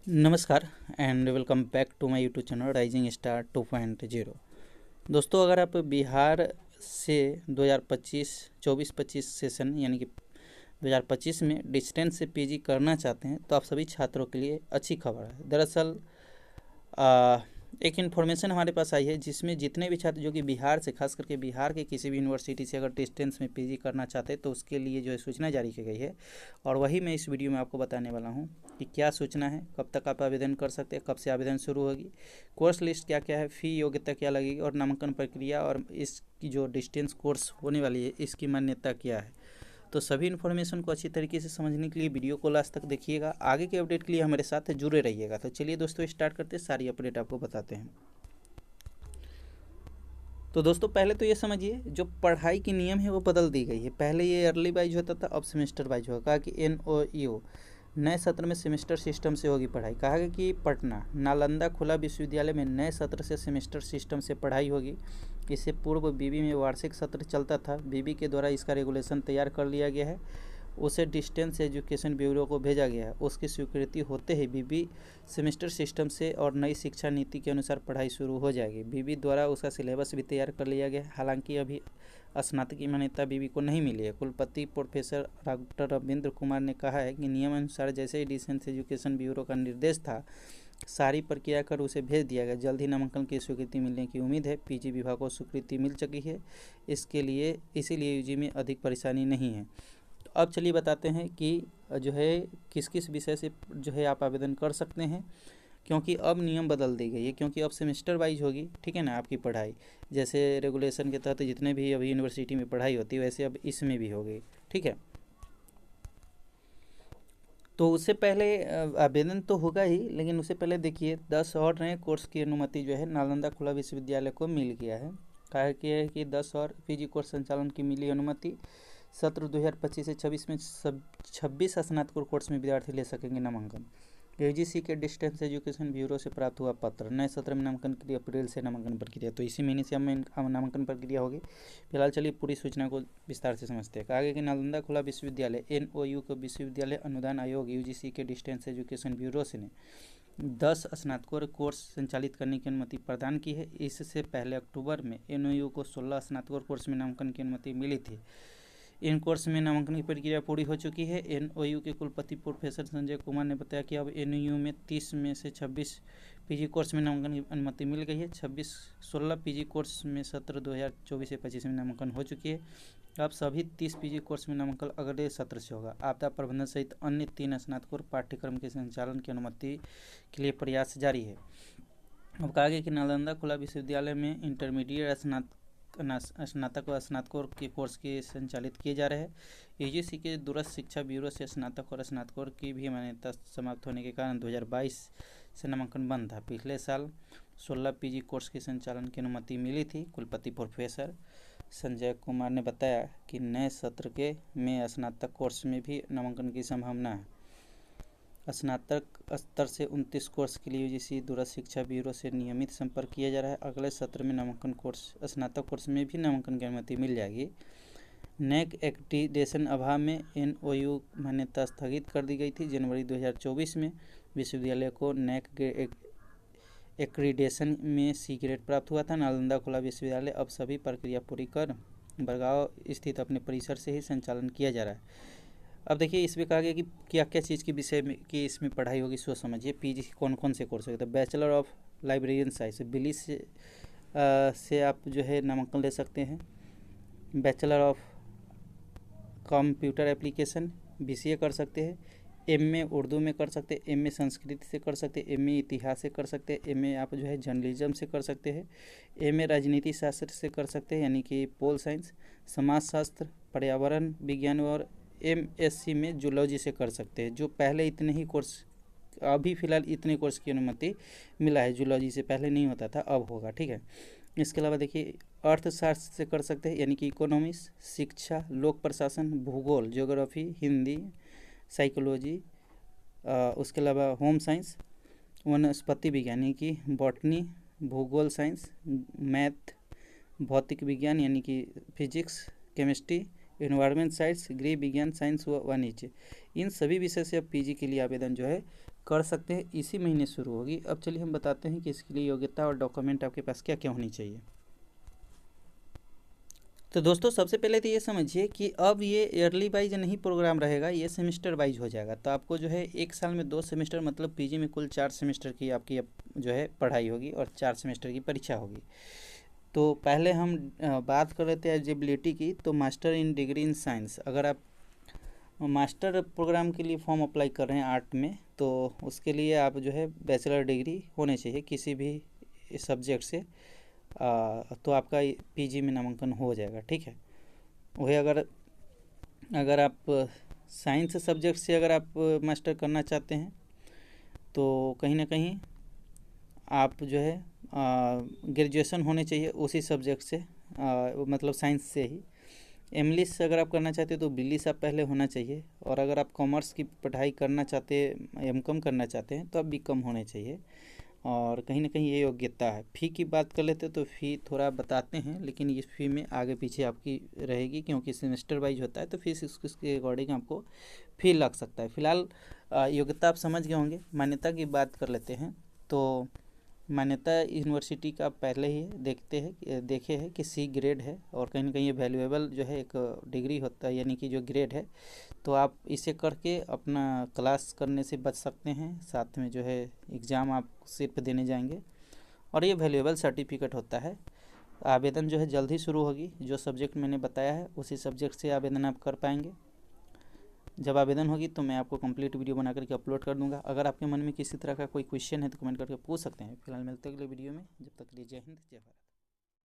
नमस्कार and welcome back to my YouTube channel Rising Star 2.0। दोस्तों, अगर आप बिहार से 2025 सेशन यानी कि 2025 में डिस्टेंस से पीजी करना चाहते हैं तो आप सभी छात्रों के लिए अच्छी खबर है। दरअसल एक इन्फॉर्मेशन हमारे पास आई है जिसमें जितने भी छात्र जो कि बिहार से, खास करके बिहार के किसी भी यूनिवर्सिटी से अगर डिस्टेंस में पीजी करना चाहते हैं तो उसके लिए जो है सूचना जारी की गई है और वही मैं इस वीडियो में आपको बताने वाला हूं कि क्या सूचना है, कब तक आप आवेदन कर सकते हैं, कब से आवेदन शुरू होगी, कोर्स लिस्ट क्या क्या है, फ़ी योग्यता क्या लगेगी और नामांकन प्रक्रिया और इसकी जो डिस्टेंस कोर्स होने वाली है इसकी मान्यता क्या है। तो सभी इन्फॉर्मेशन को अच्छी तरीके से समझने के लिए वीडियो को लास्ट तक देखिएगा। आगे के अपडेट के लिए हमारे साथ जुड़े रहिएगा। तो चलिए दोस्तों, स्टार्ट करते हैं, सारी अपडेट आपको बताते हैं। तो दोस्तों, पहले तो ये समझिए जो पढ़ाई की नियम है वो बदल दी गई है। पहले ये ईयरली वाइज होता था, अब सेमेस्टर वाइज होगा। कहा कि NOU नए सत्र में सेमेस्टर सिस्टम से होगी पढ़ाई। कहा गया कि पटना नालंदा खुला विश्वविद्यालय में नए सत्र से सेमेस्टर सिस्टम से पढ़ाई होगी। इससे पूर्व बीबी में वार्षिक सत्र चलता था। बीबी के द्वारा इसका रेगुलेशन तैयार कर लिया गया है, उसे डिस्टेंस एजुकेशन ब्यूरो को भेजा गया है। उसकी स्वीकृति होते ही बीबी सेमेस्टर सिस्टम से और नई शिक्षा नीति के अनुसार पढ़ाई शुरू हो जाएगी। बीबी द्वारा उसका सिलेबस भी तैयार कर लिया गया है। हालांकि अभी स्नातक की मान्यता बीबी को नहीं मिली है। कुलपति प्रोफेसर डॉक्टर रविंद्र कुमार ने कहा है कि नियम अनुसार जैसे ही डिस्टेंस एजुकेशन ब्यूरो का निर्देश था, सारी प्रक्रिया कर उसे भेज दिया गया। जल्द ही नामांकन की स्वीकृति मिलने की उम्मीद है। पीजी विभाग को स्वीकृति मिल चुकी है, इसीलिए यूजी में अधिक परेशानी नहीं है। तो अब चलिए बताते हैं कि जो है किस किस विषय से जो है आप आवेदन कर सकते हैं, क्योंकि अब नियम बदल दी गई है, क्योंकि अब सेमेस्टर वाइज होगी। ठीक है ना, आपकी पढ़ाई जैसे रेगुलेशन के तहत जितने भी अभी यूनिवर्सिटी में पढ़ाई होती है वैसे अब इसमें भी होगी। ठीक है, तो उससे पहले आवेदन तो होगा ही, लेकिन उससे पहले देखिए 10 और नए कोर्स की अनुमति जो है नालंदा खुला विश्वविद्यालय को मिल गया है। कहा गया है कि 10 और पीजी कोर्स संचालन की मिली अनुमति। सत्र 2025 से 26 में 26 स्नातकोत्तर कोर्स में विद्यार्थी ले सकेंगे नामांकन। यूजीसी के डिस्टेंस एजुकेशन ब्यूरो से प्राप्त हुआ पत्र। नए सत्र में नामांकन के लिए अप्रैल से नामांकन प्रक्रिया, तो इसी महीने से हम नामांकन प्रक्रिया होगी। फिलहाल चलिए पूरी सूचना को विस्तार से समझते हैं। आगे कि नालंदा खुला विश्वविद्यालय NOU को विश्वविद्यालय अनुदान आयोग यूजीसी के डिस्टेंस एजुकेशन ब्यूरो से ने 10 स्नातकोत्तर कोर्स संचालित करने की अनुमति प्रदान की है। इससे पहले अक्टूबर में NOU को 16 स्नातकोत्तर कोर्स में नामांकन की अनुमति मिली थी। इन कोर्स में नामांकन की प्रक्रिया पूरी हो चुकी है। NOU के कुलपति प्रोफेसर संजय कुमार ने बताया कि अब NOU में 30 में से 26 पीजी कोर्स में नामांकन की अनुमति मिल गई है। 16 पीजी कोर्स में सत्र 2024 से 25 में नामांकन हो चुकी है। अब सभी 30 पीजी कोर्स में नामांकन अगले सत्र से होगा। आपदा प्रबंधन सहित अन्य 3 स्नातकोत्तर पाठ्यक्रम के संचालन की अनुमति के लिए प्रयास जारी है। अब कहा गया कि नालंदा खुला विश्वविद्यालय में इंटरमीडिएट स्नातक व स्नातकोत्तर के कोर्स के संचालित किए जा रहे हैं। यूजीसी के दूरस्थ शिक्षा ब्यूरो से स्नातक और स्नातकोत्तर की भी मान्यता समाप्त होने के कारण 2022 से नामांकन बंद था। पिछले साल 16 पीजी कोर्स के संचालन की अनुमति मिली थी। कुलपति प्रोफेसर संजय कुमार ने बताया कि नए सत्र के में स्नातक कोर्स में भी नामांकन की संभावना है। स्नातक स्तर से 29 कोर्स के लिए यूजीसी दूरस्थ शिक्षा ब्यूरो से नियमित संपर्क किया जा रहा है। अगले सत्र में नामांकन कोर्स स्नातक कोर्स में भी नामांकन की अनुमति मिल जाएगी। नेक एक्रीडेशन अभाव में NOU मान्यता स्थगित कर दी गई थी। जनवरी 2024 में विश्वविद्यालय को नेक एक्रीडेशन में C ग्रेड प्राप्त हुआ था। नालंदा खुला विश्वविद्यालय अब सभी प्रक्रिया पूरी कर बरगांव स्थित अपने परिसर से ही संचालन किया जा रहा है। अब देखिए इसमें कहा गया कि क्या क्या चीज़ के विषय में कि इसमें पढ़ाई होगी, सो समझिए। पीजी कौन कौन से कोर्स होगा। तो बैचलर ऑफ लाइब्रेरियन साइंस बिली से आप जो है नामांकन ले सकते हैं। Bachelor of computer application BCA कर सकते हैं। MA उर्दू में कर सकते हैं। MA संस्कृत से कर सकते हैं। MA इतिहास से कर सकते हैं। MA आप जो है जर्नलिज्म से कर सकते हैं। MA राजनीति शास्त्र से कर सकते हैं, यानी कि पोल साइंस, समाजशास्त्र, पर्यावरण विज्ञान, और MSc में जूलॉजी से कर सकते हैं। जो पहले इतने ही कोर्स, अभी फ़िलहाल इतने कोर्स की अनुमति मिला है। जूलॉजी से पहले नहीं होता था, अब होगा। ठीक है, इसके अलावा देखिए अर्थशास्त्र से कर सकते हैं, यानी कि इकोनॉमिक्स, शिक्षा, लोक प्रशासन, भूगोल, ज्योग्राफी, हिंदी, साइकोलॉजी, उसके अलावा होम साइंस, वनस्पति विज्ञान यानी कि बॉटनी, भूगोल साइंस, मैथ, भौतिक विज्ञान यानी कि फिजिक्स, केमिस्ट्री, इन्वायरमेंट साइंस, गृह विज्ञान साइंस व वाणिज्य, इन सभी विषय से अब पीजी के लिए आवेदन जो है कर सकते हैं, इसी महीने शुरू होगी। अब चलिए हम बताते हैं कि इसके लिए योग्यता और डॉक्यूमेंट आपके पास क्या क्या होनी चाहिए। तो दोस्तों सबसे पहले तो ये समझिए कि अब ये ईयरली वाइज नहीं प्रोग्राम रहेगा, ये सेमेस्टर वाइज हो जाएगा। तो आपको जो है एक साल में 2 सेमेस्टर मतलब पीजी में कुल 4 सेमेस्टर की आपकी जो है पढ़ाई होगी और 4 सेमेस्टर की परीक्षा होगी। तो पहले हम बात कर लेते हैं एलिजिबिलिटी की। तो master in degree in science, अगर आप मास्टर प्रोग्राम के लिए फॉर्म अप्लाई कर रहे हैं आर्ट में, तो उसके लिए आप जो है बैचलर डिग्री होने चाहिए किसी भी सब्जेक्ट से, तो आपका पीजी में नामांकन हो जाएगा, ठीक है। वही अगर अगर आप साइंस सब्जेक्ट से अगर आप मास्टर करना चाहते हैं तो कहीं ना कहीं आप जो है ग्रेजुएशन होने चाहिए उसी सब्जेक्ट से, मतलब साइंस से ही। इंग्लिश अगर आप करना चाहते हो तो बिलिस आप पहले होना चाहिए, और अगर आप कॉमर्स की पढ़ाई करना चाहते एमकॉम करना चाहते हैं तो आप बीकॉम होने चाहिए। और कहीं ना कहीं ये योग्यता है। फ़ी की बात कर लेते तो फ़ी थोड़ा बताते हैं, लेकिन इस फ़ी में आगे पीछे आपकी रहेगी क्योंकि सेमेस्टर वाइज होता है, तो फीस उसके अकॉर्डिंग आपको फ़ी लग सकता है। फिलहाल योग्यता आप समझ गए होंगे। मान्यता की बात कर लेते हैं। तो मान्यता यूनिवर्सिटी का पहले ही देखे है कि सी ग्रेड है, और कहीं ना कहीं ये वैल्यूएबल जो है एक डिग्री होता है, यानी कि जो ग्रेड है। तो आप इसे करके अपना क्लास करने से बच सकते हैं, साथ में जो है एग्ज़ाम आप सिर्फ देने जाएंगे, और ये वैल्यूएबल सर्टिफिकेट होता है। आवेदन जो है जल्द ही शुरू होगी। जो सब्जेक्ट मैंने बताया है उसी सब्जेक्ट से आवेदन आप कर पाएंगे। जब आवेदन होगी तो मैं आपको कंप्लीट वीडियो बना करके अपलोड कर दूंगा। अगर आपके मन में किसी तरह का कोई क्वेश्चन है तो कमेंट करके पूछ सकते हैं। फिलहाल मिलते हैं अगले वीडियो में। जब तक के लिए जय हिंद, जय भारत।